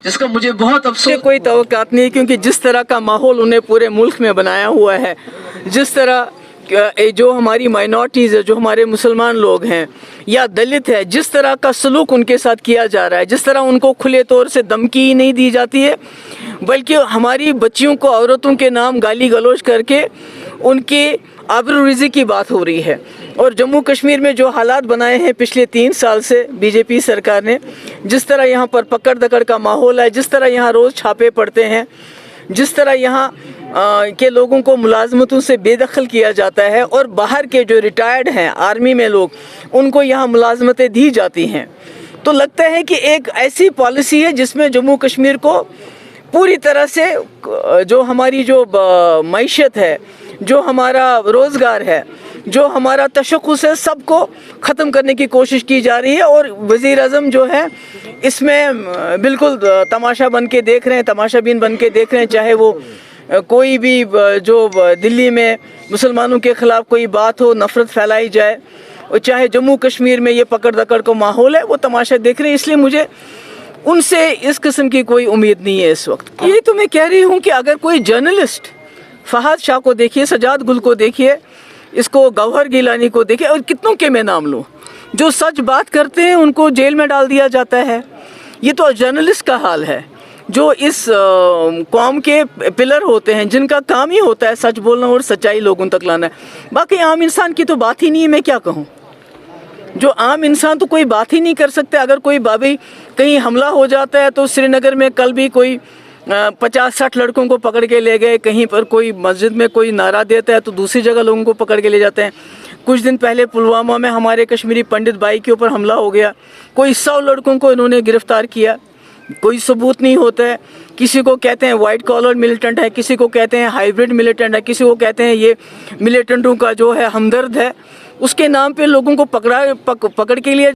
जिसका मुझे बहुत अफसोस कोई तवक्कात नहीं, क्योंकि जिस तरह का माहौल उन्हें पूरे मुल्क में बनाया हुआ है, जिस तरह जो हमारी माइनॉरिटीज़ है, जो हमारे मुसलमान लोग हैं या दलित है, जिस तरह का सलूक उनके साथ किया जा रहा है, जिस तरह उनको खुले तौर से धमकी ही नहीं दी जाती है, बल्कि हमारी बच्चियों को औरतों के नाम गाली गलौज करके उनकी आबरू रिज़्क़ की बात हो रही है। और जम्मू कश्मीर में जो हालात बनाए हैं पिछले 3 साल से बीजेपी सरकार ने, जिस तरह यहाँ पर पकड़ दकड़ का माहौल है, जिस तरह यहाँ रोज़ छापे पड़ते हैं, जिस तरह यहाँ के लोगों को मुलाजमतों से बेदखल किया जाता है, और बाहर के जो रिटायर्ड हैं आर्मी में लोग, उनको यहाँ मुलाजमतें दी जाती हैं, तो लगता है कि एक ऐसी पॉलिसी है जिसमें जम्मू कश्मीर को पूरी तरह से जो हमारी जो मईशत है, जो हमारा रोज़गार है, जो हमारा तशख़्ख़ुस है, सबको ख़त्म करने की कोशिश की जा रही है। और वज़ीर आज़म जो है इसमें बिल्कुल तमाशा बन के देख रहे हैं, तमाशाबीन बन के देख रहे हैं। चाहे वो कोई भी जो दिल्ली में मुसलमानों के ख़िलाफ़ कोई बात हो, नफ़रत फैलाई जाए, और चाहे जम्मू कश्मीर में ये पकड़ दकड़ का माहौल है, वो तमाशा देख रहे हैं। इसलिए मुझे उनसे इस किस्म की कोई उम्मीद नहीं है इस वक्त। ये तो मैं कह रही हूँ कि अगर कोई जर्नलिस्ट फहाद शाह को देखिए, सजाद गुल को देखिए, इसको गौहर गिलानी को देखिए, और कितनों के मैं नाम लूँ, जो सच बात करते हैं उनको जेल में डाल दिया जाता है। ये तो जर्नलिस्ट का हाल है, जो इस कौम के पिलर होते हैं, जिनका काम ही होता है सच बोलना और सच्चाई लोगों तक लाना है। बाकी आम इंसान की तो बात ही नहीं है, मैं क्या कहूँ। जो आम इंसान तो कोई बात ही नहीं कर सकते। अगर कोई बाबी कहीं हमला हो जाता है, तो श्रीनगर में कल भी कोई 50-60 लड़कों को पकड़ के ले गए, कहीं पर कोई मस्जिद में कोई नारा देता है तो दूसरी जगह लोगों को पकड़ के ले जाते हैं। कुछ दिन पहले पुलवामा में हमारे कश्मीरी पंडित भाई के ऊपर हमला हो गया, कोई 100 लड़कों को इन्होंने गिरफ्तार किया, कोई सबूत नहीं होता है। किसी को कहते हैं वाइट कॉलर मिलिटेंट है, किसी को कहते हैं हाइब्रिड मिलिटेंट है, किसी को कहते हैं ये मिलिटेंटों का जो है हमदर्द है। उसके नाम पे लोगों को पकड़ के लिए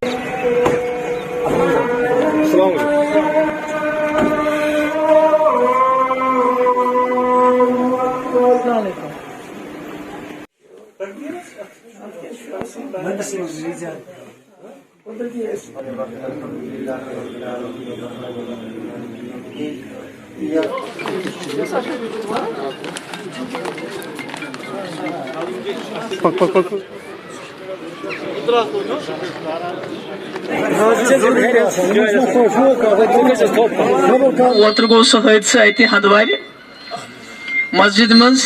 ओतर गो सह हादसा अत हंदवार मस्जिद मज